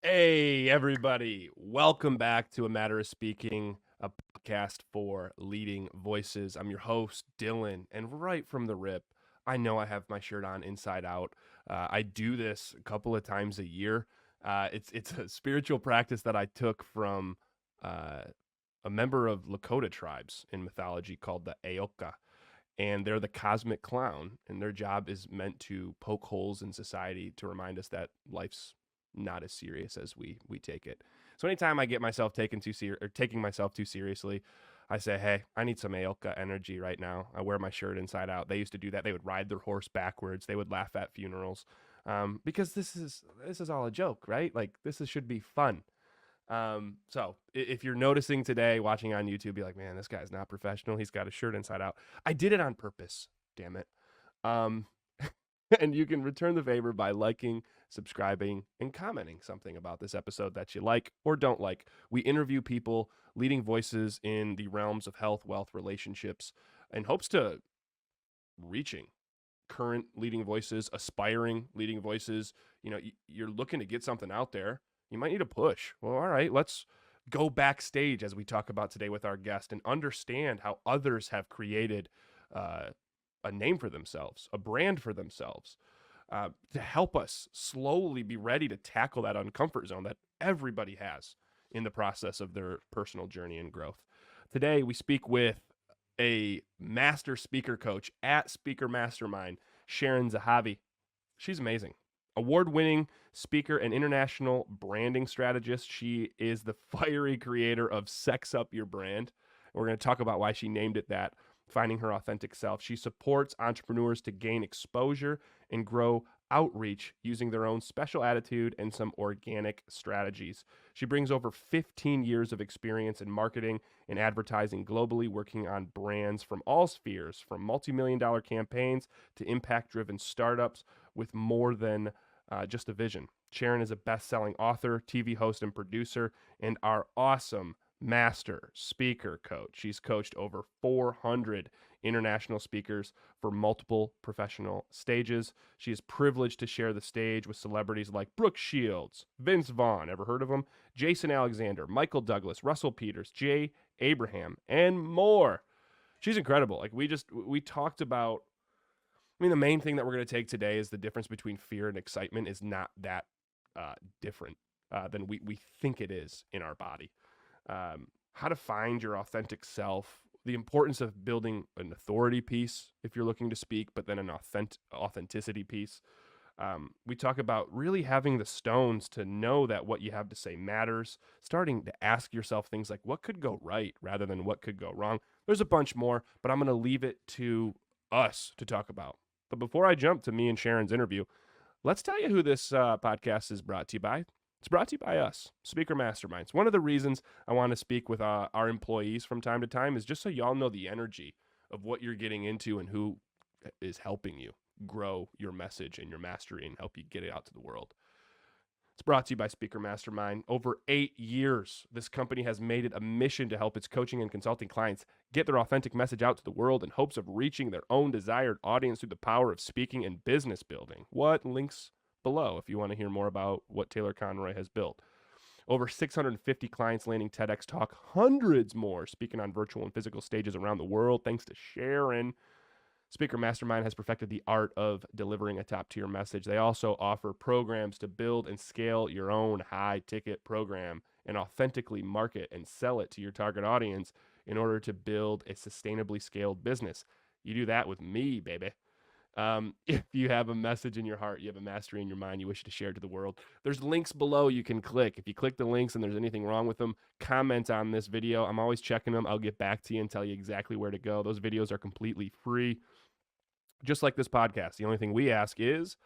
Hey, everybody. Welcome back to A Matter of Speaking, a podcast for leading voices. I'm your host, Dylan, and right from the rip, I know I have my shirt on inside out. I do this a couple of times a year. It's a spiritual practice that I took from uh, a member of Lakota tribes in mythology called the Aoka, and they're the cosmic clown, and their job is meant to poke holes in society to remind us that life's not as serious as we take it. So anytime I get myself taking myself too seriously, I say, "Hey, I need some Aoka energy right now." I wear my shirt inside out. They used to do that. They would ride their horse backwards. They would laugh at funerals, because this is all a joke, right? Like should be fun. So if you're noticing today, watching on YouTube, be like, man, this guy's not professional. He's got his shirt inside out. I did it on purpose. Damn it. Um, and you can return the favor by liking, subscribing, and commenting something about this episode that you like or don't like. We interview people, leading voices in the realms of health, wealth, relationships, in hopes to reaching current leading voices, aspiring leading voices. You're looking to get something out there. You might need a push. Well, all right, let's go backstage as we talk about today with our guest and understand how others have created uh, a name for themselves, a brand for themselves, to help us slowly be ready to tackle that uncomfort zone that everybody has in the process of their personal journey and growth. Today, we speak with a master speaker coach at Speaker Mastermind, Sharon Zehavi. She's amazing. Award winning speaker and international branding strategist. She is the fiery creator of Sex Up Your Brand. We're going to talk about why she named it that, finding her authentic self. She supports entrepreneurs to gain exposure and grow outreach using their own special attitude and some organic strategies. She brings over 15 years of experience in marketing and advertising globally, working on brands from all spheres, from multi-million dollar campaigns to impact-driven startups with more than just a vision. Sharon is a best-selling author, TV host, and producer, and our awesome master speaker coach. She's coached over 400 international speakers for multiple professional stages. She is privileged to share the stage with celebrities like Brooke Shields, Vince Vaughn, ever heard of him? Jason Alexander, Michael Douglas, Russell Peters, Jay Abraham, and more. She's incredible. Like we talked about. I mean, the main thing that we're going to take today is the difference between fear and excitement is not that different than we think it is in our body. How to find your authentic self, the importance of building an authority piece if you're looking to speak, but then an authenticity piece. We talk about really having the stones to know that what you have to say matters, starting to ask yourself things like what could go right rather than what could go wrong. There's a bunch more, but I'm going to leave it to us to talk about. But before I jump to me and Sharon's interview, let's tell you who this podcast is brought to you by. It's brought to you by us, Speaker Masterminds. One of the reasons I want to speak with our employees from time to time is just so y'all know the energy of what you're getting into and who is helping you grow your message and your mastery and help you get it out to the world. It's brought to you by Speaker Mastermind. Over 8 years, this company has made it a mission to help its coaching and consulting clients get their authentic message out to the world in hopes of reaching their own desired audience through the power of speaking and business building. What links below if you want to hear more about what Taylor Conroy has built. Over 650 clients landing TEDx Talk, hundreds more speaking on virtual and physical stages around the world, thanks to Sharon. Speaker Mastermind has perfected the art of delivering a top-tier message. They also offer programs to build and scale your own high-ticket program and authentically market and sell it to your target audience in order to build a sustainably scaled business. You do that with me, baby. If you have a message in your heart, you have a mastery in your mind, you wish to share it to the world, there's links below you can click. If you click the links and there's anything wrong with them, comment on this video. I'm always checking them. I'll get back to you and tell you exactly where to go. Those videos are completely free. Just like this podcast, the only thing we ask is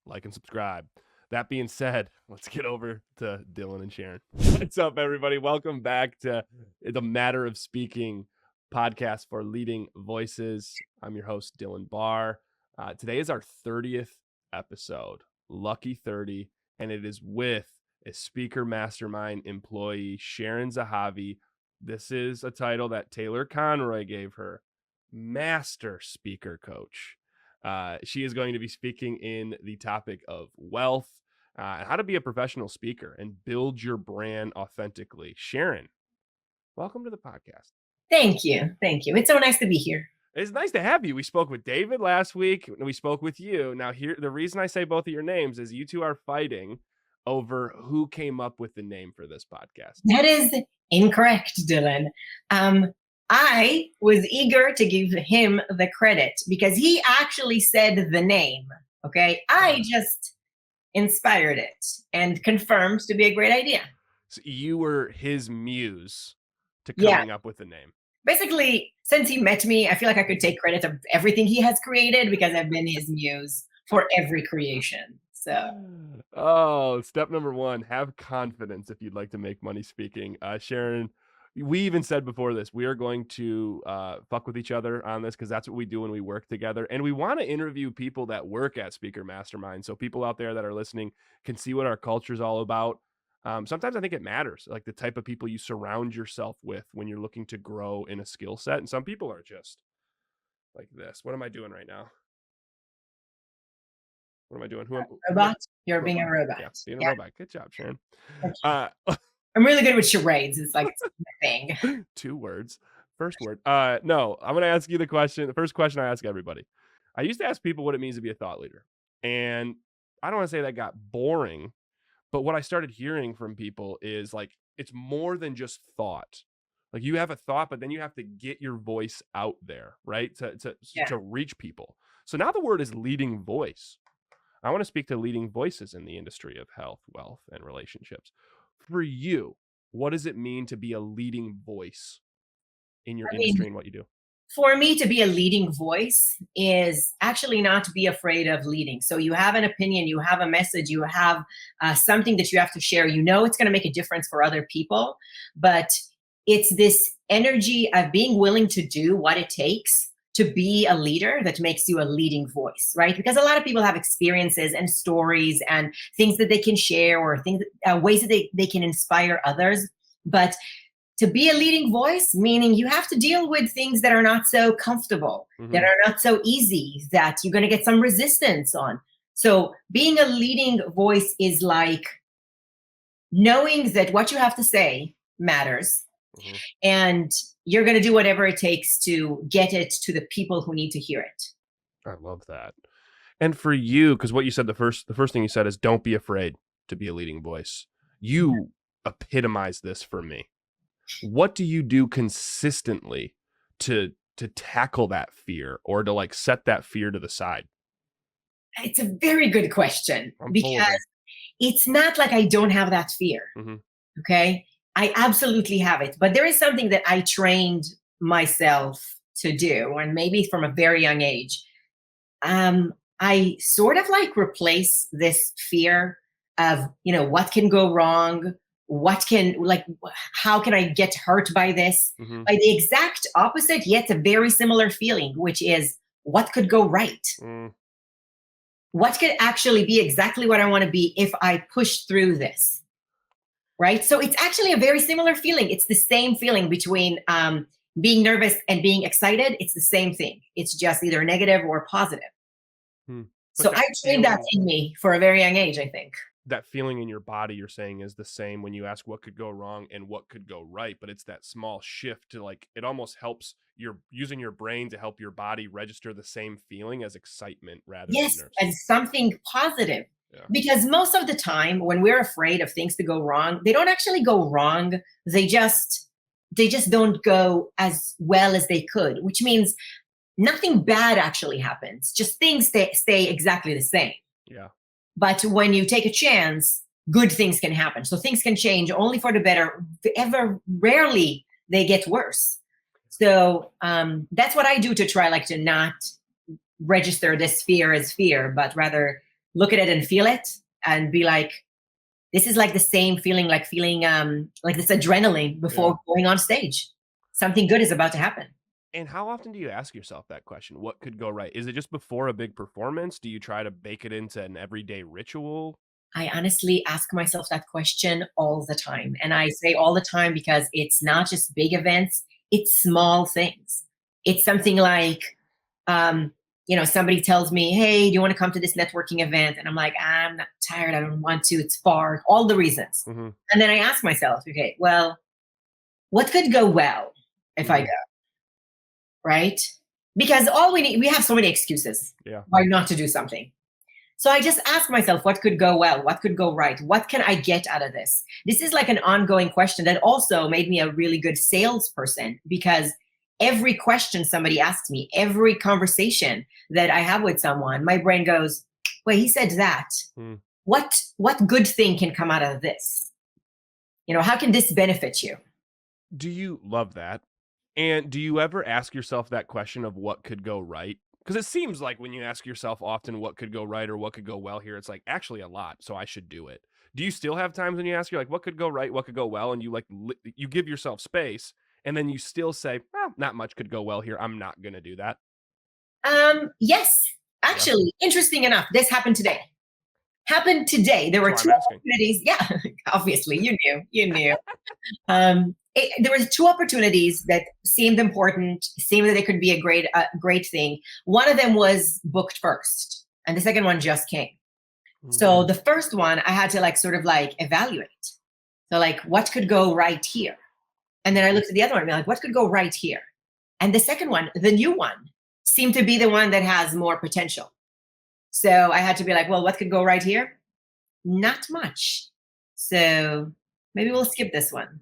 like and subscribe. That being said, let's get over to Dylan and Sharon. What's up, everybody? Welcome back to the Matter of Speaking podcast for leading voices. I'm your host, Dylan Barr. Today is our 30th episode, lucky 30, and it is with a Speaker Mastermind employee, Sharon Zehavi. This is a title that Taylor Conroy gave her, Master Speaker Coach. She is going to be speaking in the topic of wealth. how to be a professional speaker and build your brand authentically. Sharon, welcome to the podcast. Thank you. Thank you. It's so nice to be here. It's nice to have you. We spoke with David last week, and we spoke with you. Now, here, the reason I say both of your names is you two are fighting over who came up with the name for this podcast. That is incorrect, Dylan. I was eager to give him the credit because he actually said the name. Okay. I just inspired it and confirmed to be a great idea. So you were his muse to Yeah. coming up with the name. Basically, since he met me, I feel like I could take credit of everything he has created because I've been his muse for every creation. So, Step number one, have confidence if you'd like to make money speaking. Sharon, we even said before this, we are going to fuck with each other on this because that's what we do when we work together. And we want to interview people that work at Speaker Mastermind. So people out there that are listening can see what our culture is all about. Sometimes I think it matters, like the type of people you surround yourself with when you're looking to grow in a skill set. And some people are just like this. What am I doing right now? What am I doing? robot? You're being a robot. Yeah, being a robot. Good job, Sharon. I'm really good with charades. It's like it's my thing. 2 words. First word. No, I'm going to ask you the question. The first question I ask everybody. I used to ask people what it means to be a thought leader. And I don't want to say that got boring, but what I started hearing from people is like, it's more than just thought. Like you have a thought, but then you have to get your voice out there, right? To reach people. So now the word is leading voice. I want to speak to leading voices in the industry of health, wealth, and relationships. For you, what does it mean to be a leading voice in your industry and what you do? For me, to be a leading voice is actually not to be afraid of leading. So you have an opinion, you have a message, you have something that you have to share. You know it's going to make a difference for other people, but it's this energy of being willing to do what it takes to be a leader that makes you a leading voice, right? Because a lot of people have experiences and stories and things that they can share or things, ways that they can inspire others. But to be a leading voice, meaning you have to deal with things that are not so comfortable, that are not so easy, that you're going to get some resistance on. So being a leading voice is like knowing that what you have to say matters. And you're going to do whatever it takes to get it to the people who need to hear it. I love that. And for you, because what you said, the first thing you said is don't be afraid to be a leading voice. You epitomize this for me. What do you do consistently to tackle that fear or to like set that fear to the side? It's a very good question because it's not like I don't have that fear. Okay. I absolutely have it, but there is something that I trained myself to do, and maybe from a very young age. I sort of like replace this fear of, what can go wrong? How can I get hurt by this? By the exact opposite, yet a very similar feeling, which is what could go right? What could actually be exactly what I want to be if I push through this? Right? So it's actually a very similar feeling. It's the same feeling between being nervous and being excited. It's the same thing. It's just either negative or positive. So I trained that in me for a very young age, I think. That feeling in your body, you're saying, is the same when you ask what could go wrong and what could go right. But it's that small shift to like, it almost helps you're using your brain to help your body register the same feeling as excitement rather than nerves. As something positive. Yeah. Because most of the time when we're afraid of things to go wrong, they don't actually go wrong. They just don't go as well as they could, which means nothing bad actually happens. Just things stay exactly the same. Yeah. But when you take a chance, good things can happen. So things can change only for the better. Ever rarely they get worse. So that's what I do to try to not register this fear as fear, but rather look at it and feel it and be like, this is like the same feeling, like feeling like this adrenaline before going on stage. Something good is about to happen. And how often do you ask yourself that question? What could go right? Is it just before a big performance? Do you try to bake it into an everyday ritual? I honestly ask myself that question all the time. And I say all the time because it's not just big events, it's small things. It's something like, somebody tells me, hey, do you want to come to this networking event? And I'm like, I'm not tired. I don't want to. It's far. All the reasons. Mm-hmm. And then I ask myself, okay, well, what could go well if I go? Right? Because we have so many excuses why not to do something. So I just ask myself, what could go well? What could go right? What can I get out of this? This is like an ongoing question that also made me a really good salesperson, because every question somebody asks me, every conversation that I have with someone, my brain goes, wait, he said that. What good thing can come out of this? How can this benefit you? Do you love that? And do you ever ask yourself that question of what could go right? Because it seems like when you ask yourself often what could go right or what could go well here, it's like actually a lot, so I should do it. Do you still have times when you ask, you're like, what could go right, what could go well, and you you give yourself space, and then you still say, well, not much could go well here. I'm not gonna do that. Yes, actually, interesting enough, this happened today. There were That's two why I'm asking. opportunities. Yeah, obviously, you knew. There was two opportunities that seemed important, seemed that it could be a great thing. One of them was booked first, and the second one just came. So the first one, I had to sort of evaluate. So what could go right here? And then I looked at the other one and be like, what could go right here? And the second one, the new one, seemed to be the one that has more potential. So I had to be like, well, what could go right here? Not much. So maybe we'll skip this one.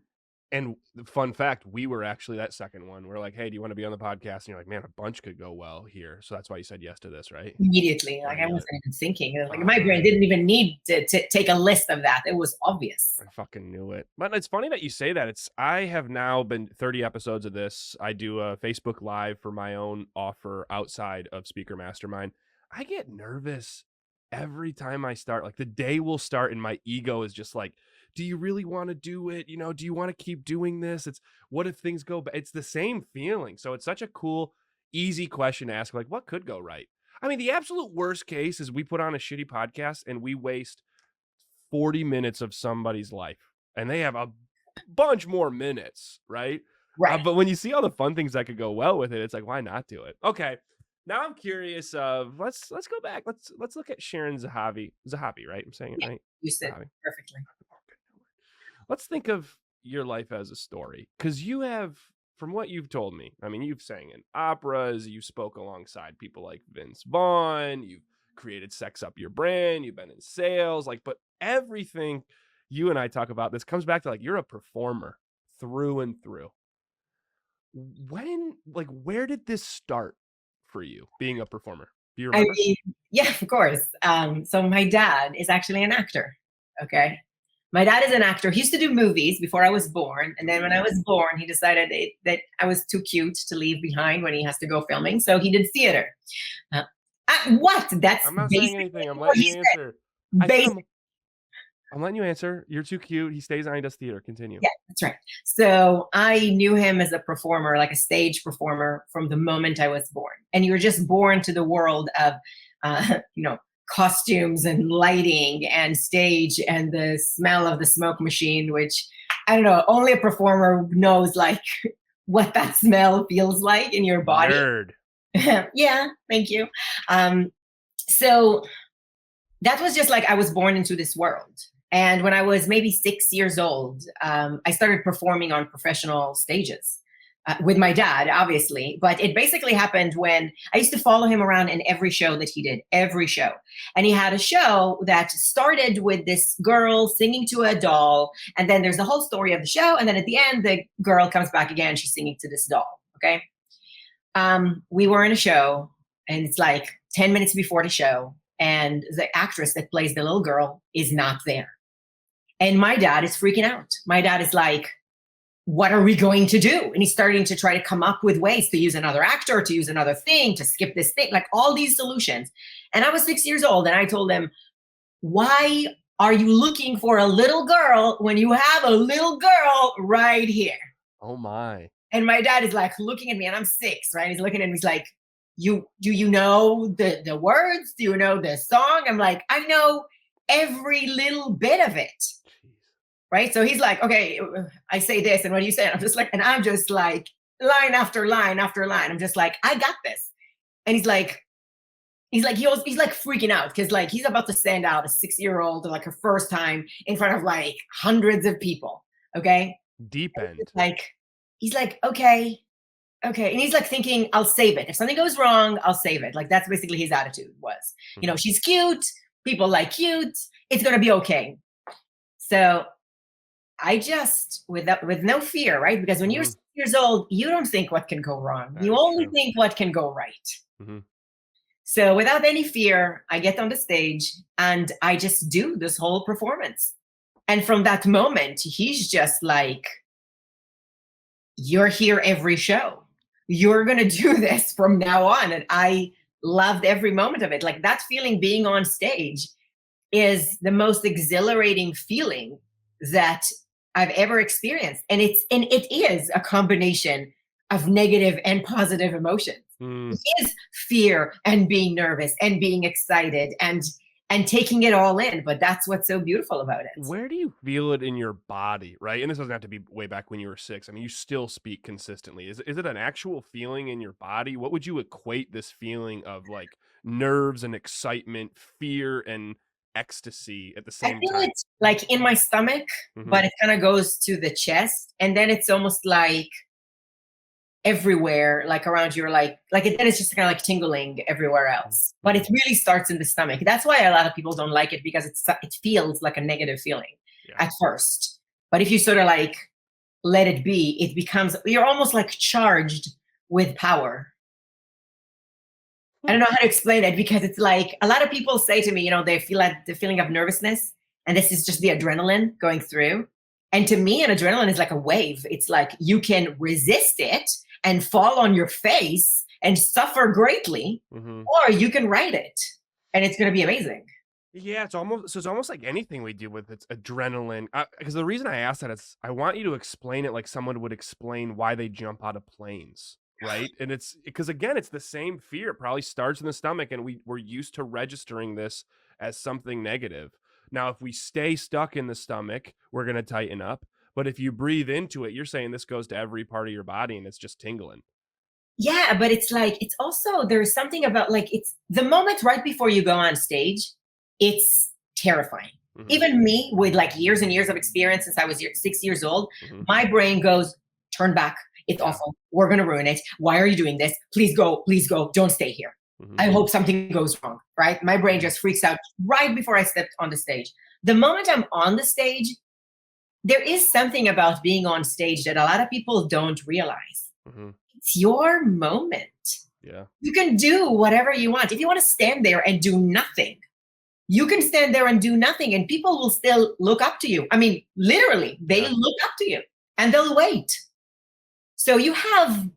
And the fun fact, we were actually that second one. We're like, hey, do you want to be on the podcast? And you're like, man, a bunch could go well here. So that's why you said yes to this, right? Immediately. I wasn't even thinking. My brain didn't even need to take a list of that. It was obvious. I fucking knew it. But it's funny that you say that. I have now been 30 episodes of this. I do a Facebook Live for my own offer outside of Speaker Mastermind. I get nervous every time I start. Like the day will start and my ego is just like, do you really want to do it? Do you want to keep doing this? It's what if things go bad? It's the same feeling. So it's such a cool, easy question to ask. Like, what could go right? I mean, the absolute worst case is we put on a shitty podcast and we waste 40 minutes of somebody's life and they have a bunch more minutes, right? Right. But when you see all the fun things that could go well with it, it's like, why not do it? Okay. Now I'm curious of let's go back. Let's look at Sharon Zehavi. Zehavi, right? I'm saying it right. You said perfectly. Let's think of your life as a story, because you have, from what you've told me, I mean, you've sang in operas, you spoke alongside people like Vince Vaughn, you've created Sex Up Your Brand, you've been in sales, but everything you and I talk about, this comes back to you're a performer through and through. Where did this start for you, being a performer? Do you remember? Yeah, of course. So my dad is actually an actor. Okay. My dad is an actor. He used to do movies before I was born. And then when I was born, he decided that I was too cute to leave behind when he has to go filming. So he did theater. What? That's I'm not saying anything. I'm letting you answer. I'm letting you answer. You're too cute. He stays on, he does theater. Continue. Yeah, that's right. So I knew him as a performer, like a stage performer, from the moment I was born. And you're just born to the world of, costumes and lighting and stage and the smell of the smoke machine, which I don't know, only a performer knows what that smell feels like in your body. Nerd. Yeah, thank you. So that was just I was born into this world. And when I was maybe 6 years old, I started performing on professional stages. With my dad, obviously, but it basically happened when I used to follow him around in every show that he did, every show. And he had a show that started with this girl singing to a doll. And then there's the whole story of the show. And then at the end, the girl comes back again. She's singing to this doll. Okay. We were in a show and it's 10 minutes before the show. And the actress that plays the little girl is not there. And my dad is freaking out. My dad is like, what are we going to do? And he's starting to try to come up with ways to use another actor, to use another thing, to skip this thing, all these solutions. And I was 6 years old and I told him, why are you looking for a little girl when you have a little girl right here? Oh my. And my dad is looking at me and I'm 6, right? He's looking at me, he's like, do you know the words? Do you know the song? I'm like, I know every little bit of it. Right. So he's like, okay, I say this. And what do you say? I'm just line after line after line. I'm just like, I got this. And he's like, he's like freaking out because like he's about to send out a 6-year-old like her first time in front of like hundreds of people. Okay. Deep And end. he's like, okay, okay. And he's like thinking, I'll save it. If something goes wrong, I'll save it. Like that's basically his attitude was, Mhm. she's cute. People like cute. It's going to be okay. So I just, with no fear, right? Because when you're Mhm. 6 years old, you don't think what can go wrong. That You is only true. think what can go right. Mhm. So without any fear, I get on the stage and I just do this whole performance. And from that moment, he's just like, you're here every show. You're going to do this from now on. And I loved every moment of it. Like that feeling being on stage is the most exhilarating feeling that I've ever experienced. And it is a combination of negative and positive emotions. Mm. It is fear and being nervous and being excited and taking it all in. But that's what's so beautiful about it. Where do you feel it in your body, right? And this doesn't have to be way back when you were 6. I mean, you still speak consistently. Is it an actual feeling in your body? What would you equate this feeling of like nerves and excitement, fear and ecstasy at the I same feel time? it like in my stomach, Mhm. but it kind of goes to the chest. And then it's almost like everywhere, like around your then it's just kind of like tingling everywhere else. But Mhm. it really starts in the stomach. That's why a lot of people don't like it because it feels like a negative feeling Yeah. at first. But if you sort of like let it be, it becomes you're almost like charged with power. I Hmm. don't know how to explain it because it's like a lot of people say to me, they feel like the feeling of nervousness, and this is just the adrenaline going through. And to me, an adrenaline is like a wave. It's like you can resist it and fall on your face and suffer greatly, Mhm. or you can ride it and it's going to be amazing. Yeah, it's almost like anything we do with it's adrenaline. Because the reason I ask that is I want you to explain it like someone would explain why they jump out of planes, right? And it's because again, it's the same fear. It probably starts in the stomach, and we're used to registering this as something negative. Now, if we stay stuck in the stomach, we're gonna tighten up. But if you breathe into it, you're saying this goes to every part of your body, and it's just tingling. Yeah, but it's like it's also there's something about like it's the moment right before you go on stage, it's terrifying. Hmm. Even me with like years and years of experience since I was 6 years old, Hmm. my brain goes, turn back. It's Yeah. awful. We're gonna ruin it. Why are you doing this? Please go, please go. Don't stay here. Hmm. I hope something goes wrong. Right? My brain Hmm. just freaks out right before I stepped on the stage. The moment I'm on the stage, there is something about being on stage that a lot of people don't realize. Hmm. It's your moment. Yeah. You can do whatever you want. If you want to stand there and do nothing, you can stand there and do nothing, and people will still look up to you. I mean, literally, they Yeah. look up to you and they'll wait. So you have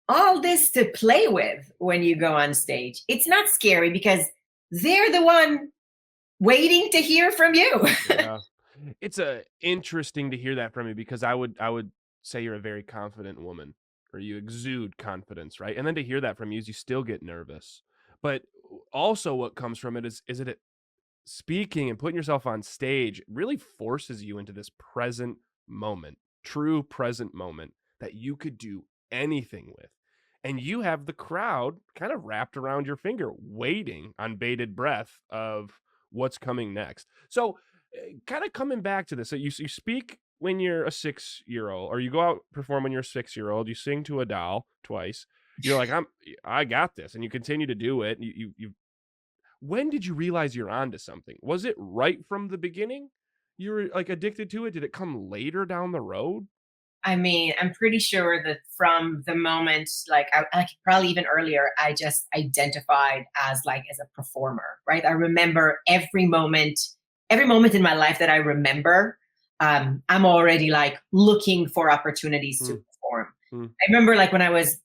all this to play with when you go on stage. It's not scary because they're the one waiting to hear from you. Yeah. It's interesting to hear that from you because I would say you're a very confident woman or you exude confidence, right? And then to hear that from you is you still get nervous. But also what comes from it is it speaking and putting yourself on stage really forces you into this present moment, true present moment that you could do anything with. And you have the crowd kind of wrapped around your finger, waiting on bated breath of what's coming next. So, kind of coming back to this, so you speak when you're a 6 year old, or you go out perform when you're a 6 year old. You sing to a doll twice. You're like, I got this, and you continue to do it. You when did you realize you're onto something? Was it right from the beginning? You were, like, addicted to it? Did it come later down the road? I mean, I'm pretty sure that from the moment, like, I probably even earlier, I just identified as like as a performer, right? I remember every moment in my life that I remember. I'm already like looking for opportunities to Mm, perform. mm, I remember like when I was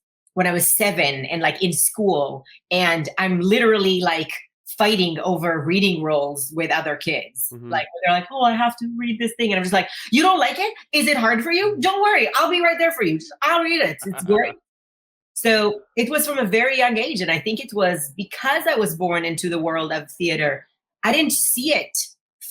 7 and like in school, and I'm literally like fighting over reading roles with other kids. mhm. Like they're like, "Oh, I have to read this thing," and I'm just like, "You don't like it? Is it hard for you? Don't worry, I'll be right there for you. I'll read it. It's great." So it was from a very young age, and I think it was because I was born into the world of theater. I didn't see it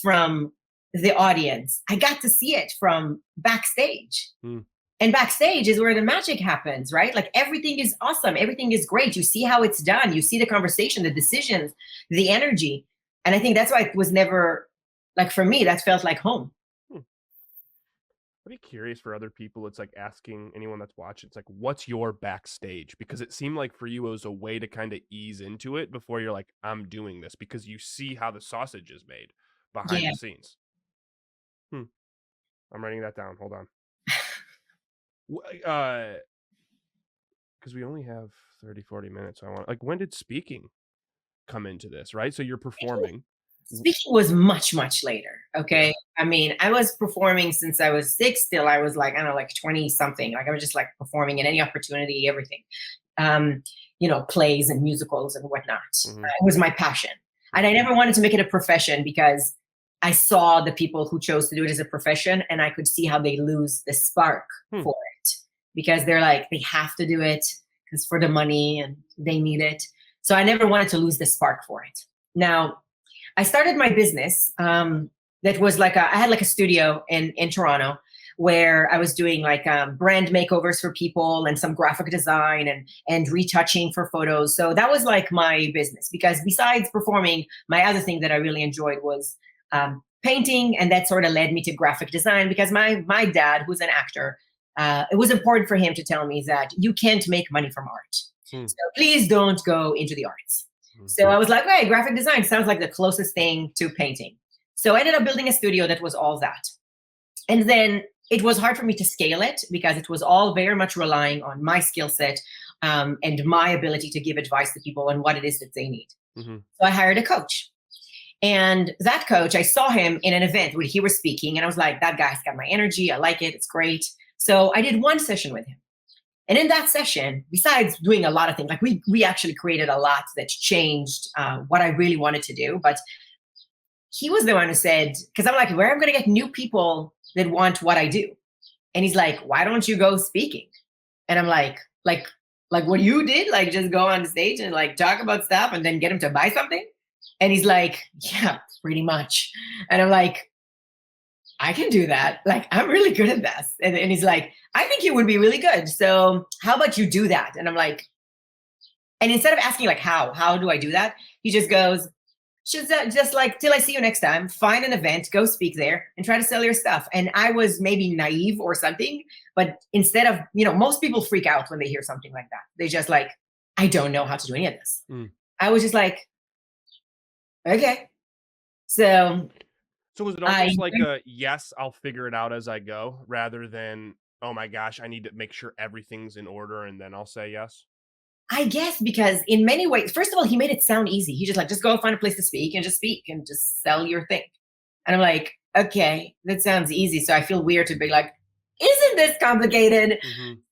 from the audience. I got to see it from backstage. Mm. And backstage is where the magic happens, right? Like everything is awesome. Everything is great. You see how it's done. You see the conversation, the decisions, the energy. And I think that's why it was never, like for me, that felt like home. Hmm. I'd be curious for other people. It's like asking anyone that's watching, it's like, what's your backstage? Because it seemed like for you, it was a way to kind of ease into it before you're like, I'm doing this, because you see how the sausage is made behind Yeah. the scenes. I'm writing that down. Hold on. Because we only have 30, 40 minutes. I want, like, when did speaking come into this, right? So you're performing. Speaking was much, much later. Okay. Yeah. I mean, I was performing since I was 6 till I was like, I don't know, like 20 something. Like I was just like performing in any opportunity, everything. Plays and musicals and whatnot. It was my passion. And I never wanted to make it a profession because I saw the people who chose to do it as a profession and I could see how they lose the spark for it because they're like, they have to do it because for the money and they need it. So I never wanted to lose the spark for it. Now, I started my business that was like I had like a studio in Toronto where I was doing like brand makeovers for people and some graphic design and retouching for photos. So that was like my business because besides performing, my other thing that I really enjoyed was painting. And that sort of led me to graphic design because my dad, who's an actor, it was important for him to tell me that you can't make money from art. So please don't go into the arts. So I was like, hey, graphic design sounds like the closest thing to painting. So I ended up building a studio that was all that. And then it was hard for me to scale it because it was all very much relying on my skill set and my ability to give advice to people on what it is that they need. So I hired a coach. And that coach, I saw him in an event where he was speaking and I was like, that guy's got my energy. I like it. It's great. So I did one session with him. And in that session, besides doing a lot of things, like we actually created a lot that changed what I really wanted to do. But he was the one who said, because I'm like, where am I going to get new people that want what I do? And he's like, why don't you go speaking? And I'm like what you did, like just go on stage and like talk about stuff and then get him to buy something. And he's like, yeah, pretty much. And I'm like, I can do that. Like, I'm really good at this. And he's like, I think you would be really good. So how about you do that? And I'm like, and instead of asking like, how do I do that? He just goes, just like, till I see you next time, find an event, go speak there and try to sell your stuff. And I was maybe naive or something, but instead of, most people freak out when they hear something like that. They just like, I don't know how to do any of this. I was just like, okay. So was it almost like a, yes, I'll figure it out as I go, rather than, oh my gosh, I need to make sure everything's in order and then I'll say yes? I guess because in many ways, first of all, he made it sound easy. He just go find a place to speak and just sell your thing. And I'm like, okay, that sounds easy. So I feel weird to be like, isn't this complicated?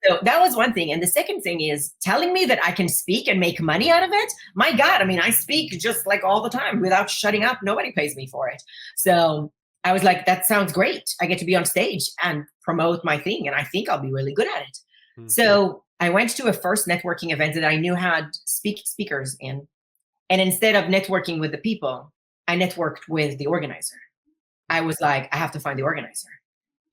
So that was one thing. And the second thing is telling me that I can speak and make money out of it. My God, I mean, I speak just like all the time without shutting up. Nobody pays me for it. So I was like, that sounds great. I get to be on stage and promote my thing. And I think I'll be really good at it. So I went to a first networking event that I knew had speakers in. And instead of networking with the people, I networked with the organizer. I was like, I have to find the organizer.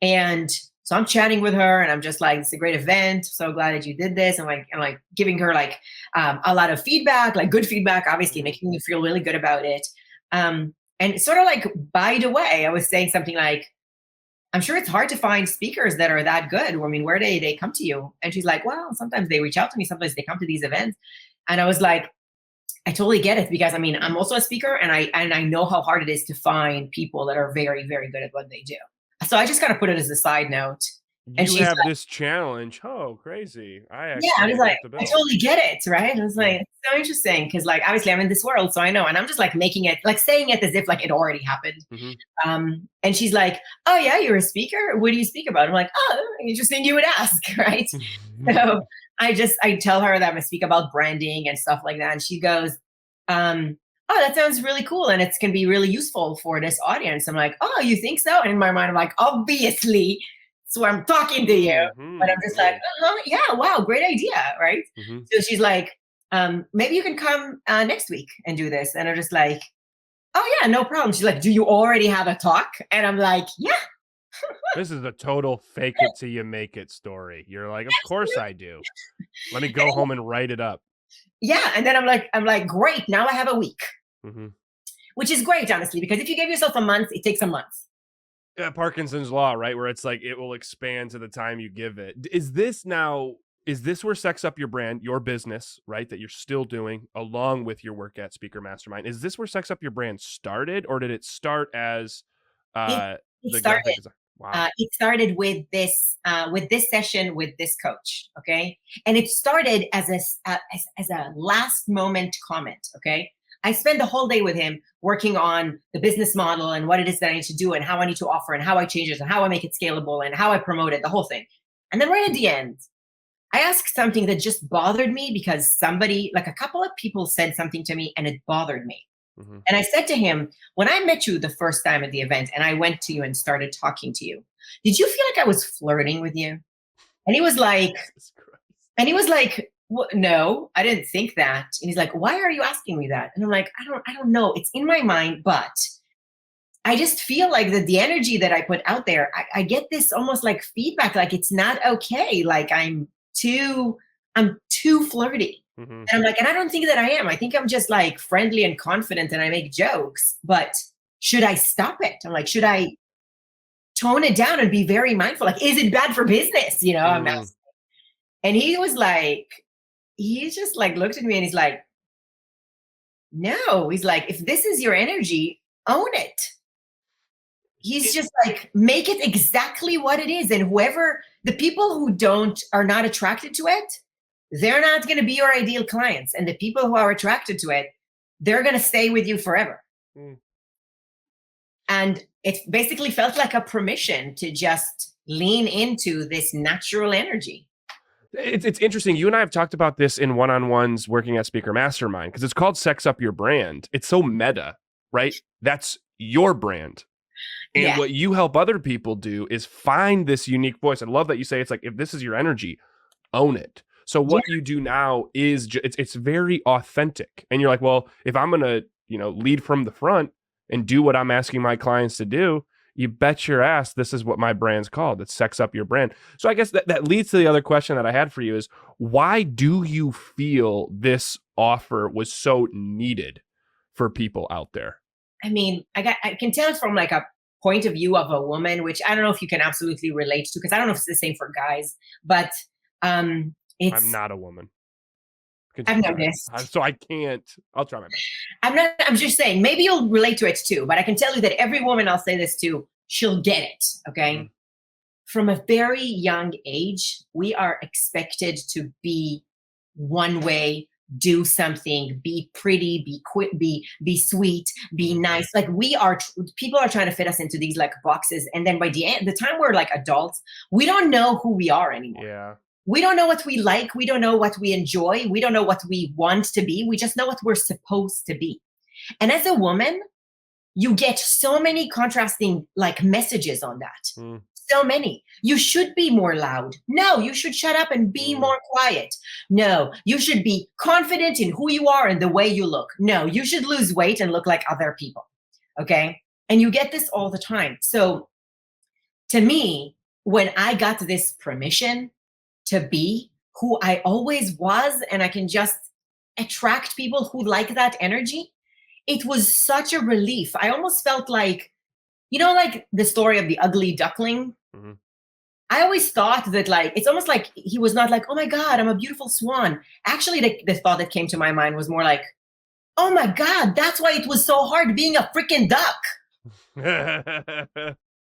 And so I'm chatting with her and I'm just like, it's a great event. So glad that you did this. I'm like giving her like a lot of feedback, like good feedback, obviously making me feel really good about it. And sort of like, by the way, I was saying something like, I'm sure it's hard to find speakers that are that good. I mean, where do they come to you? And she's like, well, sometimes they reach out to me. Sometimes they come to these events. And I was like, I totally get it because I mean, I'm also a speaker and I know how hard it is to find people that are very, very good at what they do. So I just kind of put it as a side note. And you have like, this challenge. Oh, crazy. I was like, I totally get it. Right. I was like, it's so interesting. Cause like, obviously I'm in this world, so I know, and I'm just like making it, like saying it as if like it already happened. And she's like, oh yeah, you're a speaker. What do you speak about? I'm like, oh, interesting. You would ask. Right. So I tell her that I speak about branding and stuff like that. And she goes, oh, that sounds really cool. And it's going to be really useful for this audience. I'm like, oh, you think so? And in my mind, I'm like, obviously. So I'm talking to you, but I'm just like, yeah, wow, great idea, right? So she's like, maybe you can come next week and do this. And I'm just like, oh yeah, no problem. She's like, do you already have a talk? And I'm like, yeah. This is a total fake it till you make it story. You're like, of course I do. Let me go home and write it up. Yeah. And then I'm like, great. Now I have a week, Mm-hmm. which is great, honestly, because if you give yourself a month, it takes a month. Yeah, Parkinson's law, right? Where it's like it will expand to the time you give it. Is this where Sex Up Your Brand, your business, right, that you're still doing along with your work at Speaker Mastermind? Is this where Sex Up Your Brand started, or did it start as It, uh it the started. graphic design? Wow. It started with this session with this coach, okay, and it started as a last moment comment, okay. I spent the whole day with him working on the business model and what it is that I need to do and how I need to offer and how I change it and how I make it scalable and how I promote it, the whole thing. And then right at the end, I asked something that just bothered me because somebody, like a couple of people, said something to me and it bothered me. Mm-hmm. And I said to him, when I met you the first time at the event and I went to you and started talking to you, did you feel like I was flirting with you? And he was like, no, I didn't think that. And he's like, why are you asking me that? And I'm like, I don't know. It's in my mind, but I just feel like the energy that I put out there, I get this almost like feedback, like it's not okay. Like I'm too flirty. Mm-hmm. And I'm like, and I don't think that I am. I think I'm just like friendly and confident and I make jokes, but should I stop it? I'm like, should I tone it down and be very mindful? Like, is it bad for business? I'm not. And he was like, he just like looked at me and he's like, no, he's like, if this is your energy, own it. He's just like, make it exactly what it is. And the people who are not attracted to it, they're not going to be your ideal clients. And the people who are attracted to it, they're going to stay with you forever. Mm. And it basically felt like a permission to just lean into this natural energy. It's interesting. You and I have talked about this in one-on-ones working at Speaker Mastermind because it's called Sex Up Your Brand. It's so meta, right? That's your brand. And what you help other people do is find this unique voice. I love that you say it's like, if this is your energy, own it. So what you do now is it's very authentic. And you're like, well, if I'm going to, lead from the front and do what I'm asking my clients to do, you bet your ass this is what my brand's called. It's Sex Up Your Brand. So I guess that leads to the other question that I had for you is, why do you feel this offer was so needed for people out there? I mean, I can tell it from like a point of view of a woman, which I don't know if you can absolutely relate to, because I don't know if it's the same for guys, but I'm not a woman. I've noticed. So I can't. I'll try my best. I'm just saying, maybe you'll relate to it too, but I can tell you that every woman I'll say this to, she'll get it, okay? Mm-hmm. From a very young age, we are expected to be one way, do something, be pretty, be sweet, be nice. Like people are trying to fit us into these like boxes. And then by the time we're like adults, we don't know who we are anymore. Yeah. We don't know what we like. We don't know what we enjoy. We don't know what we want to be. We just know what we're supposed to be. And as a woman, you get so many contrasting like messages on that. Mm. So many. You should be more loud. No, you should shut up and be more quiet. No, you should be confident in who you are and the way you look. No, you should lose weight and look like other people. Okay. And you get this all the time. So to me, when I got this permission to be who I always was, and I can just attract people who like that energy, it was such a relief. I almost felt like, like the story of the ugly duckling. Mm-hmm. I always thought that like, it's almost like he was not like, oh my God, I'm a beautiful swan. Actually, the thought that came to my mind was more like, oh my God, that's why it was so hard being a freaking duck.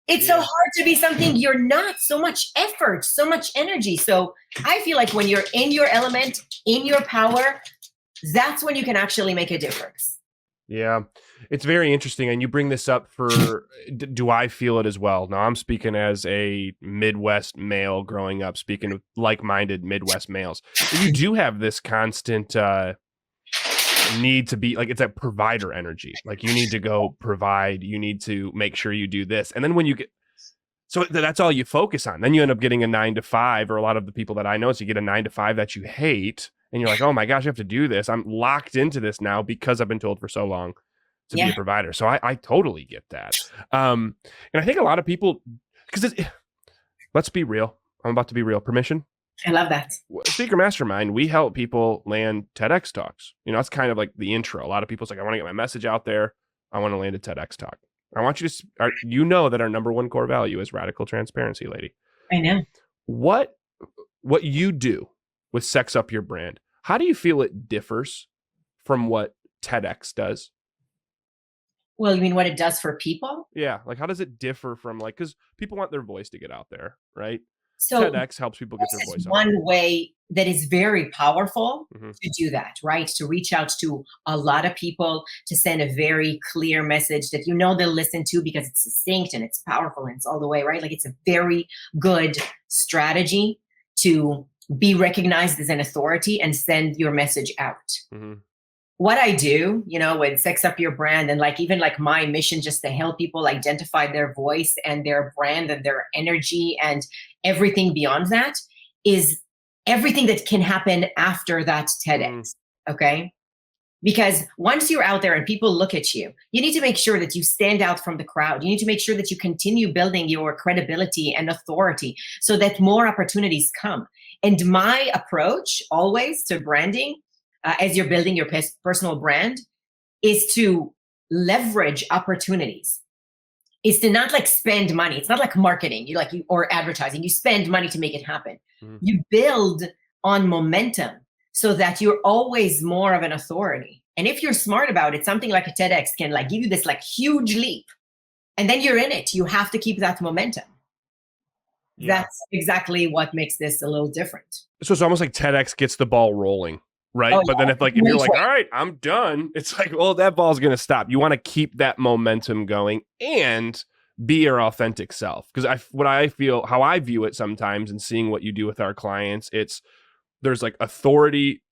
It's so hard to be something you're not. So much effort, so much energy. So I feel like when you're in your element, in your power, that's when you can actually make a difference. Yeah, it's very interesting. And you bring this up for, do I feel it as well? Now, I'm speaking as a Midwest male growing up, speaking with like-minded Midwest males. You do have this constant need to be like, it's a provider energy. Like you need to go provide, you need to make sure you do this. And then when you get, so that's all you focus on. Then you end up getting a 9-to-5, or a lot of the people that I know, so you get a 9-to-5 that you hate. And you're like, oh my gosh, I have to do this. I'm locked into this now because I've been told for so long to be a provider. So I totally get that. And I think a lot of people, Because let's be real. I'm about to be real. Permission? I love that. Speaker Mastermind, we help people land TEDx talks. That's kind of like the intro. A lot of people's like, I want to get my message out there. I want to land a TEDx talk. I want you to, that our number one core value is radical transparency, lady. I know. What you do with Sex Up Your Brand, how do you feel it differs from what TEDx does? Well, you mean what it does for people? Yeah. Like, how does it differ from because people want their voice to get out there, right? So TEDx helps people get their voice out. One way that is very powerful to do that, right? To reach out to a lot of people, to send a very clear message that they'll listen to because it's succinct and it's powerful and it's all the way, right? Like it's a very good strategy to be recognized as an authority and send your message out. What I do, with Sex Up Your Brand and even my mission, just to help people identify their voice and their brand and their energy and everything beyond that, is everything that can happen after that TEDx. Okay. Because once you're out there and people look at you, you need to make sure that you stand out from the crowd. You need to make sure that you continue building your credibility and authority so that more opportunities come. And my approach always to branding, as you're building your personal brand, is to leverage opportunities. Is to not spend money. It's not like marketing, or advertising. You spend money to make it happen. You build on momentum so that you're always more of an authority. And if you're smart about it, something like a TEDx can give you this huge leap, and then you're in it. You have to keep that momentum. Yeah. That's exactly what makes this a little different. So it's almost like TEDx gets the ball rolling. Right. Oh, but then if you're like, all right, I'm done, it's like, well, that ball's going to stop. You want to keep that momentum going and be your authentic self. Because how I view it sometimes, and seeing what you do with our clients, there's authority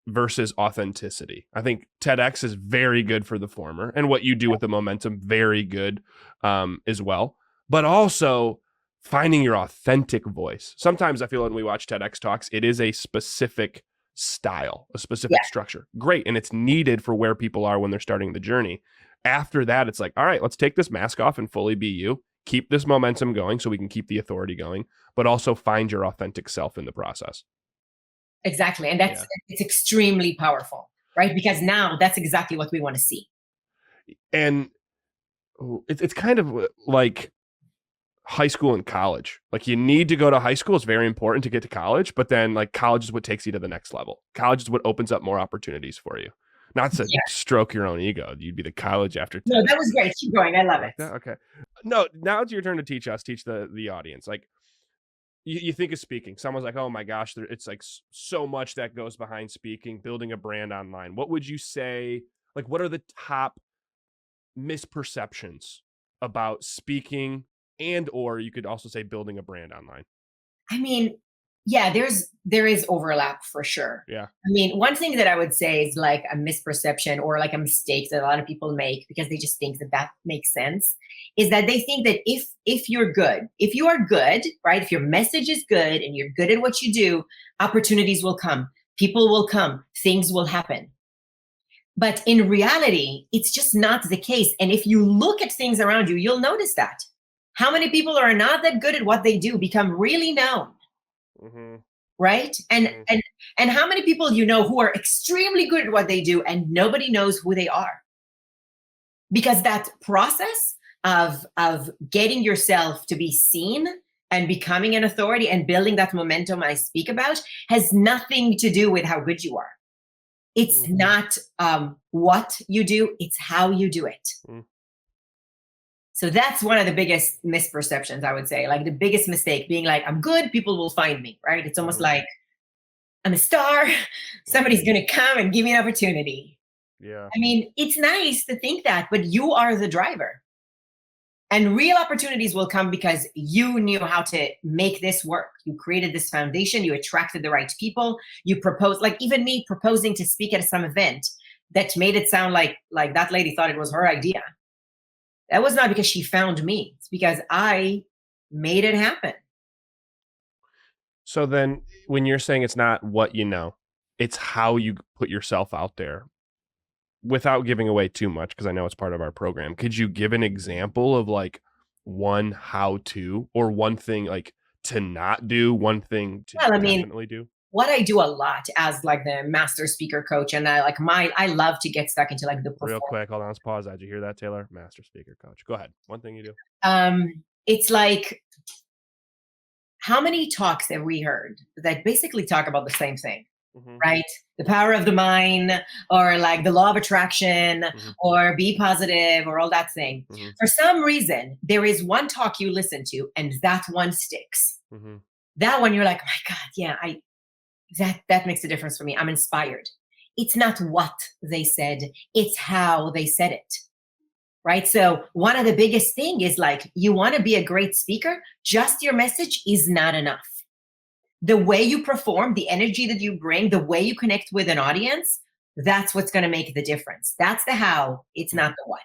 versus authenticity. I think TEDx is very good for the former, and what you do with the momentum, very good as well. But also finding your authentic voice. Sometimes I feel when we watch TEDx talks, it is a specific style, a specific structure. Great. And it's needed for where people are when they're starting the journey. After that, it's like, all right, let's take this mask off and fully be you. Keep this momentum going so we can keep the authority going, but also find your authentic self in the process. Exactly. And it's extremely powerful, right? Because now that's exactly what we want to see. And it's kind of like high school and college. You need to go to high school. It's very important to get to college, but then college is what takes you to the next level. College is what opens up more opportunities for you. Not to stroke your own ego. You'd be the college after. No, that was great. Keep going. I love it. Okay. No, now it's your turn to teach the audience. You think of speaking. Someone's like, oh my gosh, it's so much that goes behind speaking, building a brand online. What would you say? What are the top misperceptions about speaking, and or you could also say building a brand online? I mean, there is overlap for sure. Yeah. I mean, one thing that I would say is a misperception or a mistake that a lot of people make, because they just think that makes sense, is that they think that if you are good, right? If your message is good and you're good at what you do, opportunities will come, people will come, things will happen. But in reality, it's just not the case. And if you look at things around you, you'll notice that. How many people are not that good at what they do become really known? Right? And how many people who are extremely good at what they do and nobody knows who they are? Because that process of getting yourself to be seen and becoming an authority and building that momentum I speak about has nothing to do with how good you are. It's not what you do, it's how you do it. So that's one of the biggest misperceptions, I would say. The biggest mistake being I'm good, people will find me, right? It's almost like I'm a star. Somebody's going to come and give me an opportunity. Yeah. I mean, it's nice to think that, but you are the driver. And real opportunities will come because you knew how to make this work. You created this foundation. You attracted the right people. You proposed, even me proposing to speak at some event that made it sound like that lady thought it was her idea. That was not because she found me. It's because I made it happen. So then when you're saying it's not what you know, it's how you put yourself out there. Without giving away too much, because I know it's part of our program, could you give an example of one how to or one thing like to not do, one thing to Well, I mean, definitely do? what I do a lot as like the master speaker coach, and I love to get stuck into like the Real perform. quick, hold on, let's pause that. Did you hear that, Taylor? Master speaker coach. Go ahead. One thing you do. It's like, how many talks have we heard that basically talk about the same thing? Mhm, Right? The power of the mind, or like the law of attraction, mhm, or be positive, or all that thing. mhm, For some reason, there is one talk you listen to, and that one sticks. mhm, That one you're like, oh my God, yeah, that makes a difference for me. I'm inspired. It's not what they said, it's how they said it. Right? So one of the biggest thing is like, you want to be a great speaker, just your message is not enough. The way you perform, the energy that you bring, the way you connect with an audience, that's what's going to make the difference. That's the how, it's mhm. not the what.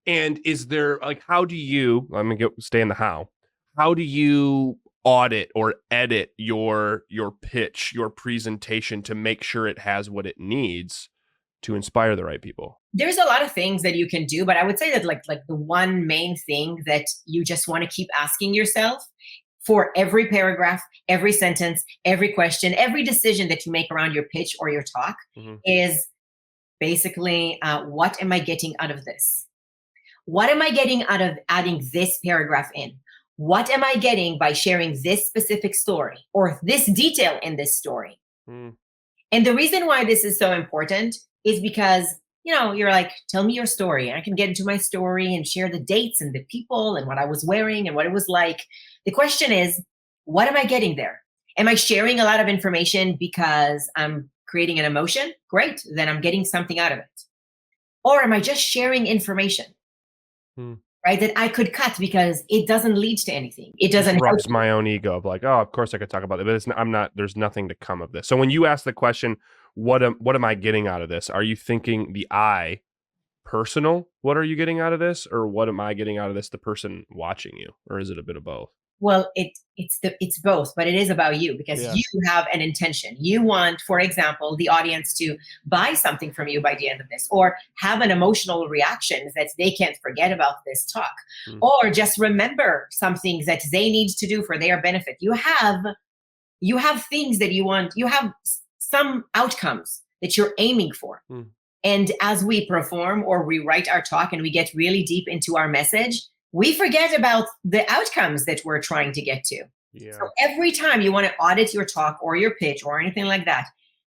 And is there like how do you I'm gonna stay in the how. How do you audit or edit your pitch, your presentation to make sure it has what it needs to inspire the right people? There's a lot of things that you can do, but I would say that like the one main thing that you just want to keep asking yourself for every paragraph, every sentence, every question, every decision that you make around your pitch or your talk Mhm, is basically, what am I getting out of this? What am I getting out of adding this paragraph in? What am I getting by sharing this specific story or this detail in this story? mm, And the reason why this is so important is because, you're like, tell me your story. I can get into my story and share the dates and the people and what I was wearing and what it was like. The question is, what am I getting there? Am I sharing a lot of information because I'm creating an emotion? Great, then I'm getting something out of it. Or am I just sharing information, mm. right? That I could cut because it doesn't lead to anything. It doesn't help Disrupts you. my own ego of like, oh, of course I could talk about it, but I'm not. There's nothing to come of this. So when you ask the question, what am I getting out of this? Are you thinking the I personal? What are you getting out of this, or what am I getting out of this? The person watching you, or is it a bit of both? Well, it's both, but it is about you because Yeah. you have an intention. You want, for example, the audience to buy something from you by the end of this, or have an emotional reaction that they can't forget about this talk, Mm, or just remember something that they need to do for their benefit. You have things that you want. You have some outcomes that you're aiming for. mm, And as we perform or we write our talk and we get really deep into our message, we forget about the outcomes that we're trying to get to. So yeah. every time you want to audit your talk or your pitch or anything like that,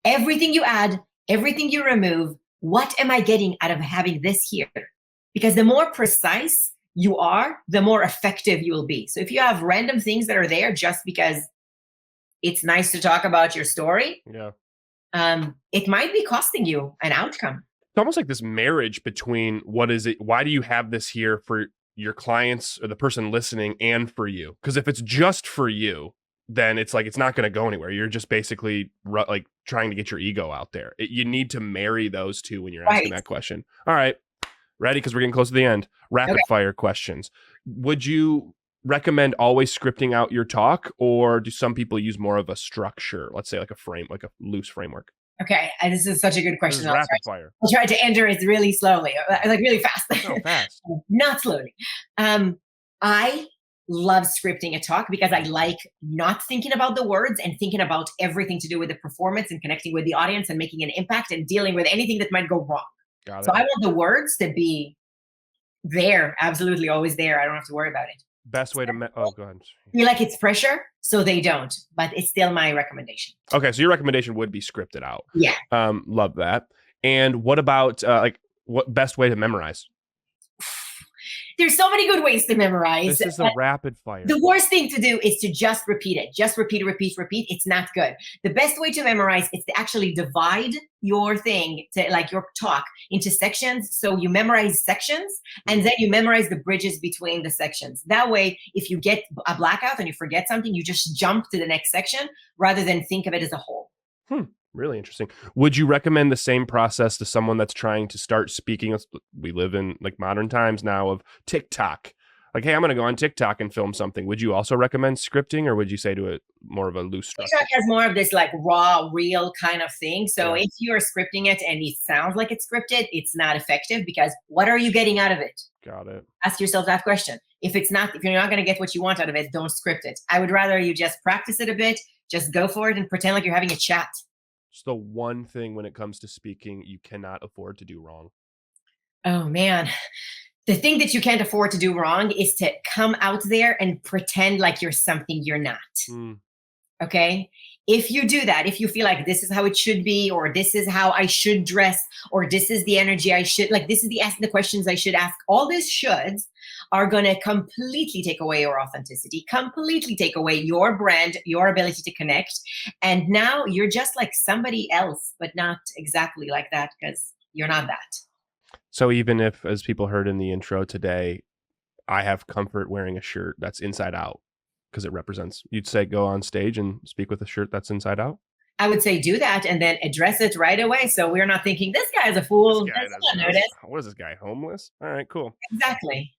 everything you add, everything you remove, what am I getting out of having this here? Because the more precise you are, the more effective you will be. So if you have random things that are there just because it's nice to talk about your story, Yeah. it might be costing you an outcome. It's almost like this marriage between what is it? Why do you have this here for your clients or the person listening and for you? Because if it's just for you, then it's like it's not going to go anywhere. You're just basically like trying to get your ego out there. You need to marry those two when you're asking Right. that question. All right, ready? Because we're getting close to the end. Rapid Okay. fire questions. Would you recommend always scripting out your talk, or do some people use more of a structure? Let's say like a frame, like a loose framework. Okay. This is such a good This question. is rapid fire. I'll try to enter it really slowly, like really fast. No, fast. Not slowly. I love scripting a talk because I like not thinking about the words and thinking about everything to do with the performance and connecting with the audience and making an impact and dealing with anything that might go wrong. Got So it. I want the words to be there, absolutely always there. I don't have to worry about it. Best way to oh, go ahead. Feel like it's pressure, so they don't, but it's still my recommendation. Okay, so your recommendation would be scripted out. Yeah. Love that. And what about like what best way to memorize? There's so many good ways to memorize. This is a rapid fire. The worst thing to do is to just repeat it. Just repeat, repeat, repeat. It's not good. The best way to memorize is to actually divide your thing, to like your talk, into sections. So you memorize sections and then you memorize the bridges between the sections. That way, if you get a blackout and you forget something, you just jump to the next section rather than think of it as a whole. Really interesting. Would you recommend the same process to someone that's trying to start speaking? We live in like modern times now of TikTok. Like, hey, I'm going to go on TikTok and film something. Would you also recommend scripting, or would you say to it more of a loose structure? TikTok has more of this like raw, real kind of thing. So Yeah. if you're scripting it and it sounds like it's scripted, it's not effective because what are you getting out of it? Got it. Ask yourself that question. If you're not going to get what you want out of it, don't script it. I would rather you just practice it a bit, just go for it and pretend like you're having a chat. It's the one thing when it comes to speaking you cannot afford to do wrong. Oh man. The thing that you can't afford to do wrong is to come out there and pretend like you're something you're not. Mm. Okay. If you do that, if you feel like this is how it should be, or this is how I should dress, or this is the energy I should, like this is the questions I should ask, all these shoulds are going to completely take away your authenticity, completely take away your brand, your ability to connect. And now you're just like somebody else, but not exactly like that, because you're not that. So even if, as people heard in the intro today, I have comfort wearing a shirt that's inside out because it represents, you'd say go on stage and speak with a shirt that's inside out? I would say do that and then address it right away. So we're not thinking this guy's a fool. What is this guy, homeless? All right, cool. Exactly.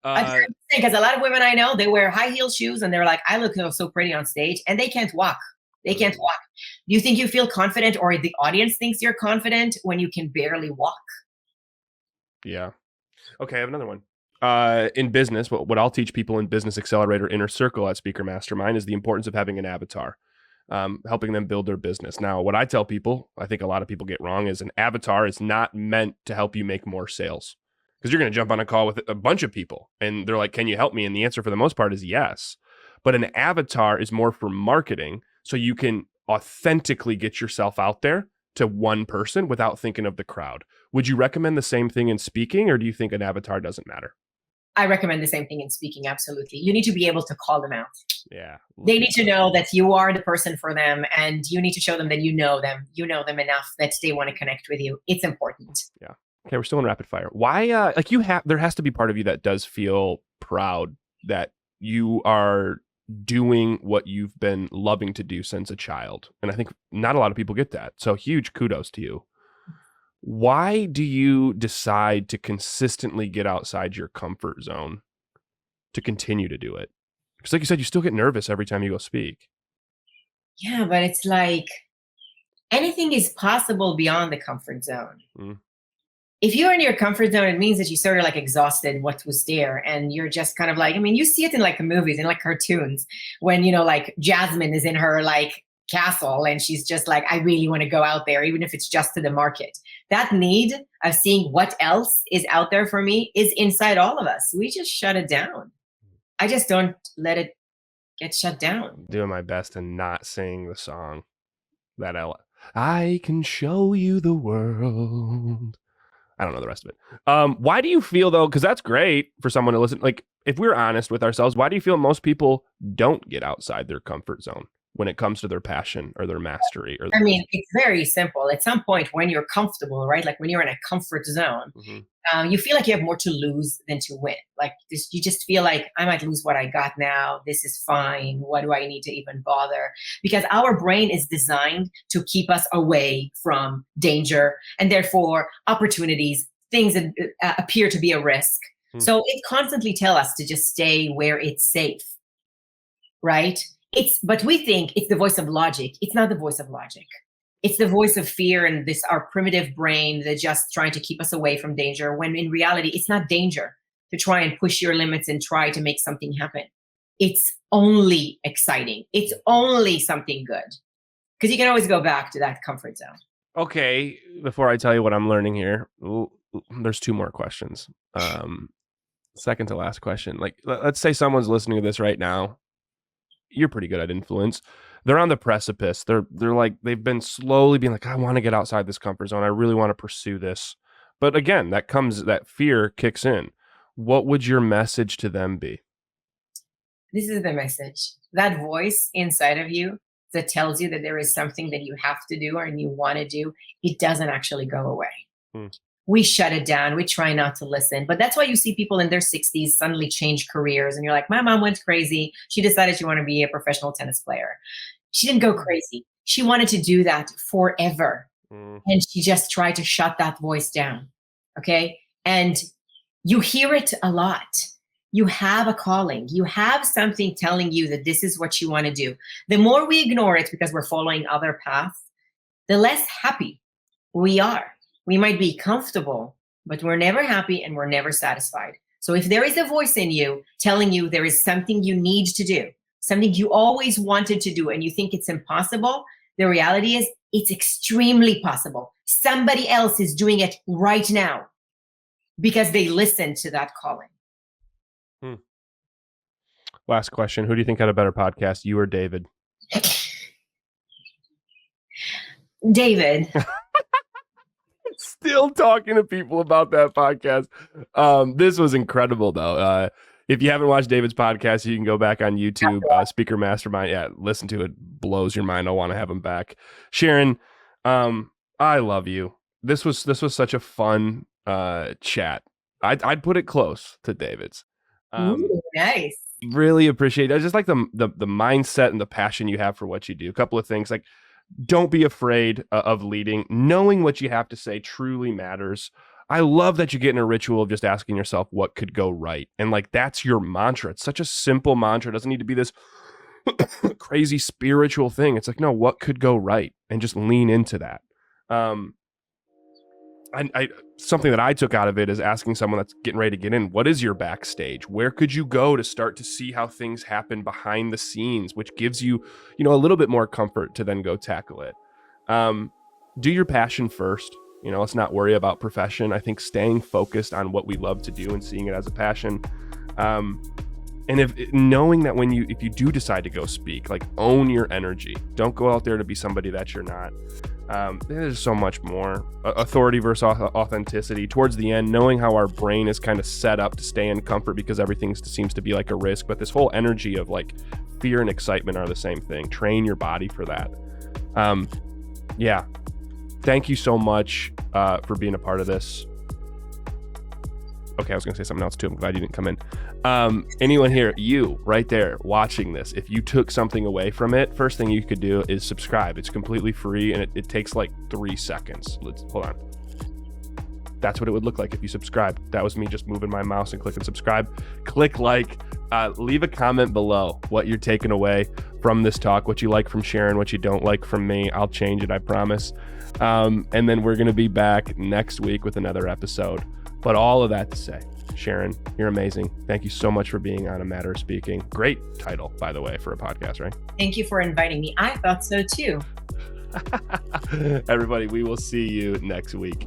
Because a lot of women I know, they wear high heel shoes and they're like, I look so pretty on stage, and they can't walk. They can't walk. Do you think you feel confident, or the audience thinks you're confident when you can barely walk? Yeah. Okay, I have another one. In business, what I'll teach people in Business Accelerator Inner Circle at Speaker Mastermind is the importance of having an avatar, helping them build their business. Now, what I tell people, I think a lot of people get wrong, is an avatar is not meant to help you make more sales, because you're going to jump on a call with a bunch of people and they're like, can you help me? And the answer for the most part is yes. But an avatar is more for marketing, so you can authentically get yourself out there to one person without thinking of the crowd. Would you recommend the same thing in speaking, or do you think an avatar doesn't matter? I recommend the same thing in speaking. Absolutely. You need to be able to call them out. Yeah. They need to know that you are the person for them, and you need to show them that you know them enough that they want to connect with you. It's important. Yeah. Okay. We're still in rapid fire. Why, there has to be part of you that does feel proud that you are doing what you've been loving to do since a child. And I think not a lot of people get that. So huge kudos to you. Why do you decide to consistently get outside your comfort zone to continue to do it? Because like you said, you still get nervous every time you go speak. Yeah, but it's like anything is possible beyond the comfort zone. Mm. If you're in your comfort zone, it means that you sort of like exhausted what was there. And you're just kind of like, I mean, you see it in like the movies, in like cartoons, when, like Jasmine is in her like castle and she's just like, I really want to go out there, even if it's just to the market. That need of seeing what else is out there for me is inside all of us. We just shut it down. I just don't let it get shut down. I'm doing my best to not sing the song that I can show you the world. I don't know the rest of it. Why do you feel, though, because that's great for someone to listen, like if we're honest with ourselves, why do you feel most people don't get outside their comfort zone when it comes to their passion or their mastery? I mean, it's very simple. At some point when you're comfortable, right? Like when you're in a comfort zone, you feel like you have more to lose than to win. Like this, you just feel like I might lose what I got now. This is fine. What do I need to even bother? Because our brain is designed to keep us away from danger and therefore opportunities, things that appear to be a risk. So it constantly tells us to just stay where it's safe, right? But we think it's the voice of logic. It's not the voice of logic. It's the voice of fear and our primitive brain that's just trying to keep us away from danger, when in reality, it's not danger to try and push your limits and try to make something happen. It's only exciting. It's only something good, because you can always go back to that comfort zone. Okay. Before I tell you what I'm learning here, there's two more questions. Second to last question. Like, let's say someone's listening to this right now. You're pretty good at influence. They're on the precipice. They're like, they've been slowly being like, I want to get outside this comfort zone. I really want to pursue this. But again, that fear kicks in. What would your message to them be? This is the message. That voice inside of you that tells you that there is something that you have to do or you want to do, it doesn't actually go away. We shut it down. We try not to listen. But that's why you see people in their 60s suddenly change careers. And you're like, my mom went crazy. She decided she wanted to be a professional tennis player. She didn't go crazy. She wanted to do that forever. And she just tried to shut that voice down. Okay. And you hear it a lot. You have a calling. You have something telling you that this is what you want to do. The more we ignore it because we're following other paths, the less happy we are. We might be comfortable, but we're never happy and we're never satisfied. So if there is a voice in you telling you there is something you need to do, something you always wanted to do, and you think it's impossible, the reality is it's extremely possible. Somebody else is doing it right now because they listened to that calling. Last question. Who do you think had a better podcast, you or David? David. Still talking to people about that podcast. This was incredible, though. If you haven't watched David's podcast, you can go back on YouTube, Speaker Mastermind. Yeah, listen to it. Blows your mind. I want to have him back. Sharon, I love you. This was such a fun chat. I'd put it close to David's. Ooh, nice. Really appreciate it. I just like the mindset and the passion you have for what you do. A couple of things, like, don't be afraid of leading. Knowing what you have to say truly matters. I love that you get in a ritual of just asking yourself what could go right. And like, that's your mantra. It's such a simple mantra. It doesn't need to be this crazy spiritual thing. It's like, no, what could go right? And just lean into that. I something that I took out of it is asking someone that's getting ready to get in, what is your backstage? Where could you go to start to see how things happen behind the scenes, which gives you, a little bit more comfort to then go tackle it. Do your passion first. Let's not worry about profession. I think staying focused on what we love to do and seeing it as a passion. And knowing that if you do decide to go speak, like, own your energy. Don't go out there to be somebody that you're not. There's so much more. Authority versus authenticity. Towards the end, knowing how our brain is kind of set up to stay in comfort because everything seems to be like a risk. But this whole energy of like fear and excitement are the same thing. Train your body for that. Yeah. Thank you so much for being a part of this. Okay, I was going to say something else too. I'm glad you didn't come in. Anyone here, you right there watching this, if you took something away from it, first thing you could do is subscribe. It's completely free and it takes like 3 seconds. Hold on. That's what it would look like if you subscribe. That was me just moving my mouse and clicking subscribe. Click like, leave a comment below what you're taking away from this talk, what you like from Sharon, what you don't like from me. I'll change it, I promise. And then we're going to be back next week with another episode. But all of that to say, Sharon, you're amazing. Thank you so much for being on A Matter of Speaking. Great title, by the way, for a podcast, right? Thank you for inviting me. I thought so too. Everybody, we will see you next week.